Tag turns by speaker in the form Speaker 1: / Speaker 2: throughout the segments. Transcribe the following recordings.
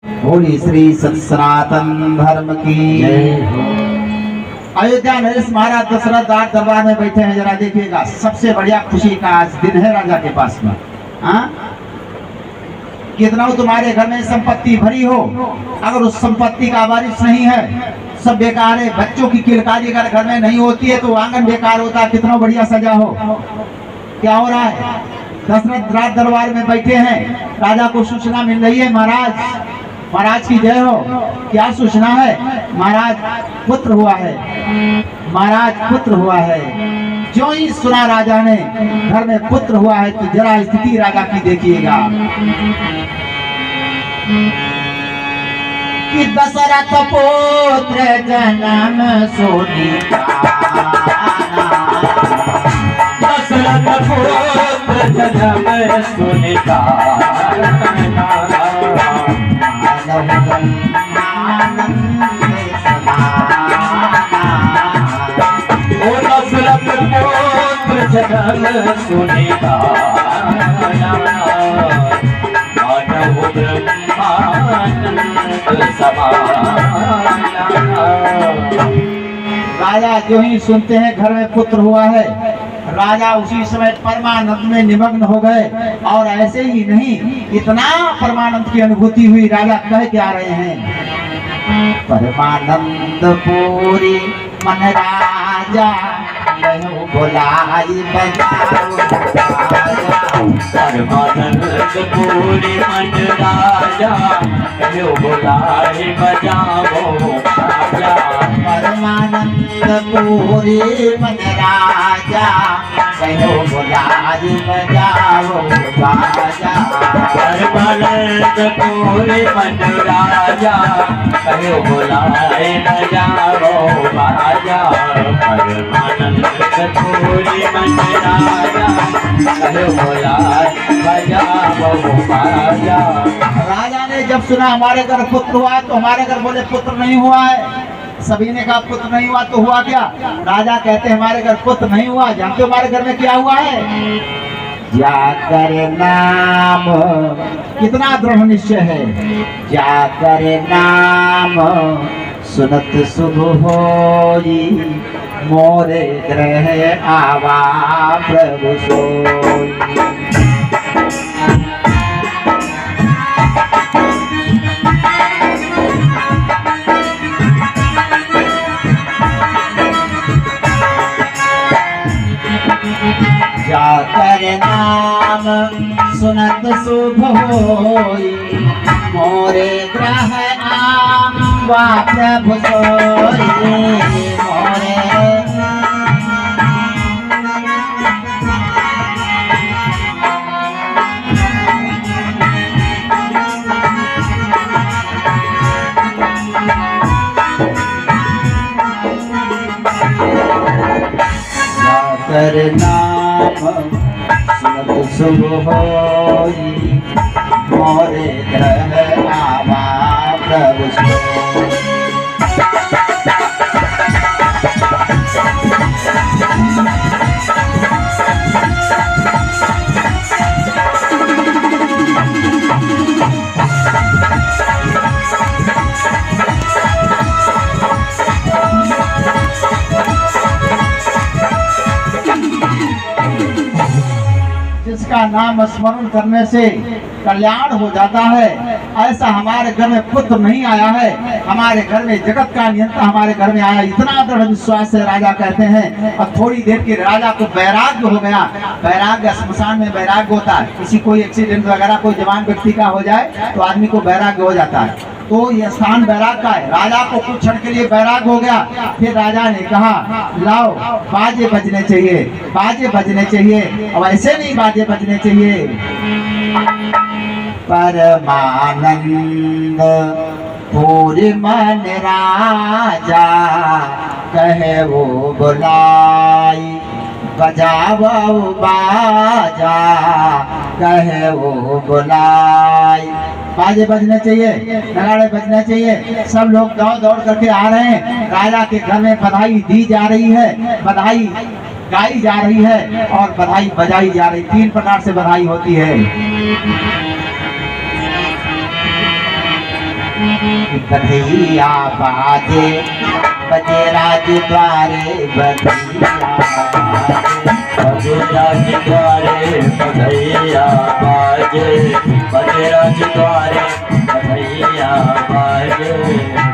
Speaker 1: बोली श्री सनातन धर्म की जय हो। अयोध्या नरेश महाराज दशरथ राज दरबार में बैठे हैं। जरा देखिएगा, सबसे बढ़िया खुशी का आज दिन है राजा के पास में। कितना हो तुम्हारे घर में संपत्ति भरी हो, अगर उस संपत्ति का वारिस नहीं है, सब बेकार है। बच्चों की किलकारी अगर घर में नहीं होती है तो आंगन बेकार होता है। कितना बढ़िया सजा हो। क्या हो रहा है? दशरथ राज दरबार में बैठे हैं, राजा को सूचना मिल रही है, महाराज की जय हो। क्या सूचना है? महाराज पुत्र हुआ है, महाराज पुत्र हुआ है। जो ही सुना राजा ने घर में पुत्र हुआ है तो जरा स्थिति राजा की देखिएगा कि दशरथ पुत्र जन्म सोनिका,
Speaker 2: दशरथ पुत्र जन्म सोनिका, जन्म सुनिता मानव ब्रह्मानंद
Speaker 1: राजा जो ही सुनते हैं घर में पुत्र हुआ है, राजा उसी समय परमानंद में निमग्न हो गए। और ऐसे ही नहीं, इतना परमानंद की अनुभूति हुई, राजा कह के आ रहे हैं, परमानंद पूरी मन राजा बोलाई बजाओ,
Speaker 2: परमानंद पूरी मन राजा बोलाई बजाओ राजा,
Speaker 1: परमानंद पूरी मन राजा कहो बोलाई बजाओ बाजा,
Speaker 2: परमानंद पूरी मन राजा कहो बोलाई बजाओ बाजा, परमानंद पूरी मन राजा कहो बोलाई बजाओ बाजा।
Speaker 1: राजा ने जब सुना हमारे घर पुत्र हुआ तो हमारे घर बोले पुत्र नहीं हुआ है। सभी ने कहा पुत्र नहीं हुआ तो हुआ क्या? राजा कहते हमारे घर पुत्र नहीं हुआ। जानते हो हमारे घर में क्या हुआ है? जाकर नाम, कितना दृढ़ निश्चय है, जाकर नाम सुनत शुभ होई, मोरे ग्रह आवा प्रभु सोई। जाकर नाम सुनत शुभ होई, मोरे ग्रह आवा प्रभु सोई, मोरे जाकर नाम सुनत शुभ होई, मोरे ग्रह आवा प्रभु सोई। जिसका नाम स्मरण करने से कल्याण हो जाता है, ऐसा हमारे घर में पुत्र नहीं आया है। हमारे घर में जगत का नियंता हमारे घर में आया, इतना दृढ़ विश्वास है। राजा कहते हैं, अब थोड़ी देर के राजा को वैराग्य हो गया। वैराग्य, श्मशान में वैराग्य होता है। किसी कोई एक्सीडेंट वगैरह कोई जवान व्यक्ति का हो जाए तो आदमी को वैराग्य हो जाता है, तो ये स्थान वैराग का है। राजा को कुछ क्षण के लिए वैराग हो गया। फिर राजा ने कहा, लाओ बाजे बजने चाहिए, बाजे बजने चाहिए। अब ऐसे नहीं बाजे बजने चाहिए। परमानंद पूरी मन राजा कहे वो बुलाई, बजाओ बाजा कहे वो बुलाई। बाजे बजने चाहिए, नगाड़े बजने चाहिए। सब लोग दौड़ दौड़ करके आ रहे हैं। राजा के घर में बधाई दी जा रही है, बधाई गाई जा रही है और बधाई बजाई जा रही। 3 प्रकार से बधाई होती है। बधैया बाजे बजे राज द्वारे बधैया
Speaker 2: बजे राज द्वारे बधैया बाजे बजे राज द्वारे बधैया बाजे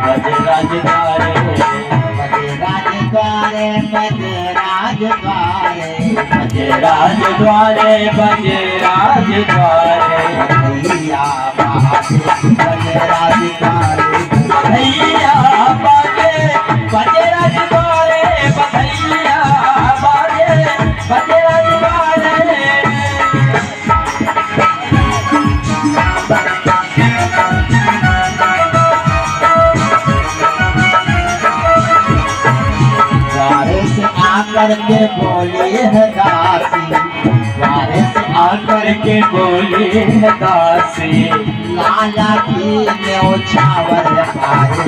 Speaker 2: बजे राज द्वारे
Speaker 1: बजे राज द्वारे बजे राज द्वारे
Speaker 2: बजे राज द्वारे बजे राज द्वारे
Speaker 1: बधैया बाजे बजे राज द्वारे
Speaker 2: बधैया बाजे बजे राज द्वारे बधैया बाजे बजे राज द्वारे
Speaker 1: द्वारे से आकर के बोली है दासी द्वारे से
Speaker 2: आकर के बोले है दासी
Speaker 1: लाला की न्योछावर पाए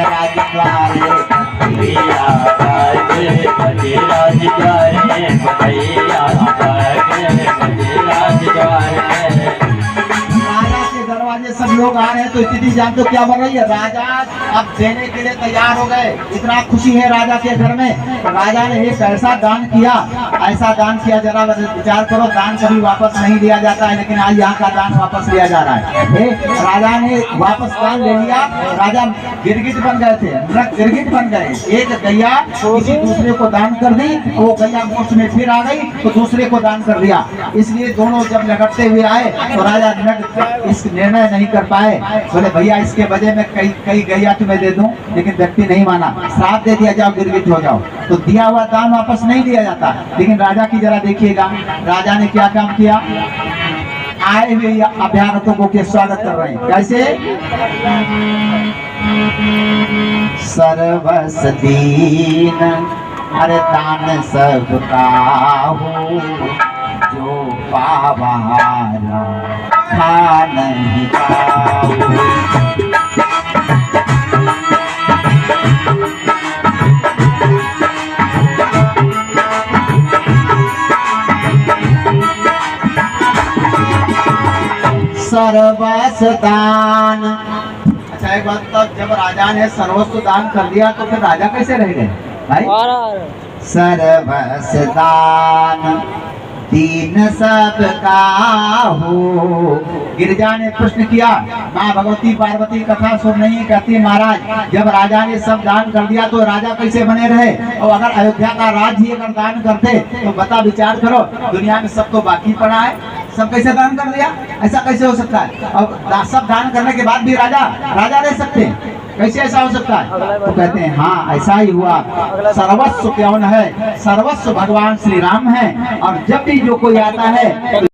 Speaker 1: राज द्वारे
Speaker 2: बधैया बाजे बजे राज द्वारे बधैया बाजे बजे राज द्वारे
Speaker 1: राजा के दरवाजे सब लोग आ रहे हैं तो स्थिति जान तो क्या बन रही है। राजा अब देने के लिए तैयार हो गए, इतना खुशी है राजा के घर में। तो राजा ने एक ऐसा दान किया, ऐसा दान किया, जरा विचार करो, दान कभी वापस नहीं लिया जाता है, लेकिन आज यहाँ का दान वापस लिया जा रहा है। राजा ने वापस दान ले लिया। राजा गिरगिट बन गए थे, गिरगिट बन गए। एक गैया किसी दूसरे को दान कर दी, वो गैया मोक्ष में फिर आ गई तो दूसरे को दान कर दिया। इसलिए दोनों जब लगटते हुए आए तो राजा इस निर्णय नहीं कर पाए। बोले भैया इसके वजह में कई गैया तुम्हें दे दूं, लेकिन व्यक्ति नहीं माना, श्राप दे दिया, जाओ गिरगिट हो जाओ। तो दिया हुआ दान वापस नहीं दिया जाता। लेकिन राजा की जरा देखिएगा, राजा ने क्या काम किया। आए हुए अभ्यागतों को के स्वागत कर रहे हैं, कैसे सर्वस दीन अरे दान सबका हो जो पावारा खा नहीं पाओ। सर्वस्व दान। अच्छा एक बात, तब जब राजा ने सर्वस्व दान कर दिया तो फिर राजा कैसे रह गए भाई। सर्वस्व दान दीन सबका हो। गिरिजा ने प्रश्न किया, माँ भगवती पार्वती कथा सुन नहीं कहती महाराज, जब राजा ने सब दान कर दिया तो राजा कैसे बने रहे। और अगर अयोध्या का राज ही अगर दान करते तो बता, विचार करो, दुनिया में सब तो बाकी पड़ा है, सब कैसे दान कर दिया, ऐसा कैसे हो सकता है। और सब दान करने के बाद भी राजा रह सकते हैं, कैसे ऐसा हो सकता है। तो कहते हैं हाँ ऐसा ही हुआ। सर्वस्व कौन है, सर्वस्व भगवान श्री राम है। और जब भी जो कोई आता है